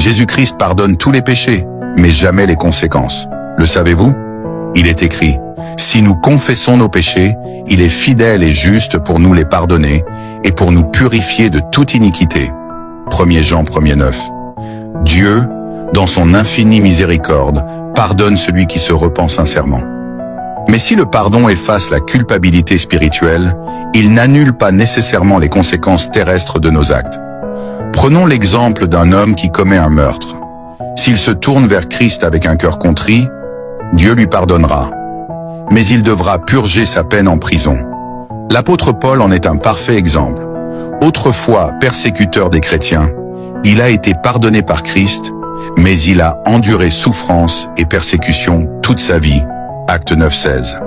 Jésus-Christ pardonne tous les péchés, mais jamais les conséquences. Le savez-vous? Il est écrit, « Si nous confessons nos péchés, il est fidèle et juste pour nous les pardonner et pour nous purifier de toute iniquité. » 1 Jean 1,9. Dieu, dans son infinie miséricorde, pardonne celui qui se repent sincèrement. Mais si le pardon efface la culpabilité spirituelle, il n'annule pas nécessairement les conséquences terrestres de nos actes. Prenons l'exemple d'un homme qui commet un meurtre. S'il se tourne vers Christ avec un cœur contrit, Dieu lui pardonnera. Mais il devra purger sa peine en prison. L'apôtre Paul en est un parfait exemple. Autrefois persécuteur des chrétiens, il a été pardonné par Christ, mais il a enduré souffrance et persécution toute sa vie. Acte 9,16.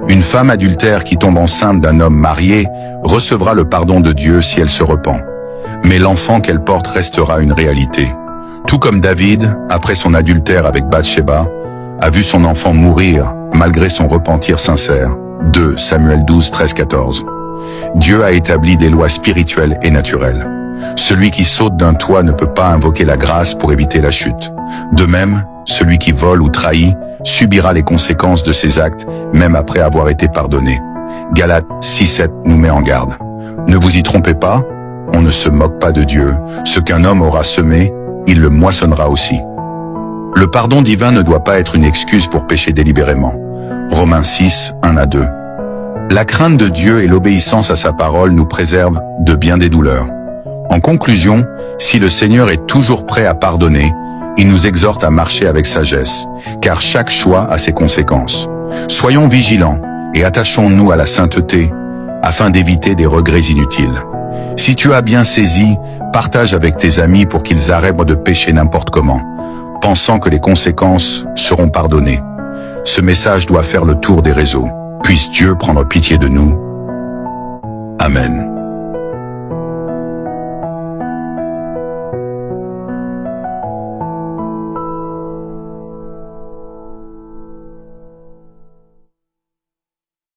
Une femme adultère qui tombe enceinte d'un homme marié recevra le pardon de Dieu si elle se repent. Mais l'enfant qu'elle porte restera une réalité. Tout comme David, après son adultère avec Bathsheba, a vu son enfant mourir malgré son repentir sincère. 2 Samuel 12, 13, 14. Dieu a établi des lois spirituelles et naturelles. Celui qui saute d'un toit ne peut pas invoquer la grâce pour éviter la chute. De même, celui qui vole ou trahit subira les conséquences de ses actes, même après avoir été pardonné. Galates 6,7 nous met en garde. Ne vous y trompez pas, on ne se moque pas de Dieu. Ce qu'un homme aura semé, il le moissonnera aussi. Le pardon divin ne doit pas être une excuse pour pécher délibérément. Romains 6, 1 à 2. La crainte de Dieu et l'obéissance à sa parole nous préservent de bien des douleurs. En conclusion, si le Seigneur est toujours prêt à pardonner, il nous exhorte à marcher avec sagesse, car chaque choix a ses conséquences. Soyons vigilants et attachons-nous à la sainteté, afin d'éviter des regrets inutiles. Si tu as bien saisi, partage avec tes amis pour qu'ils arrêtent de pécher n'importe comment, pensant que les conséquences seront pardonnées. Ce message doit faire le tour des réseaux. Puisse Dieu prendre pitié de nous. Amen.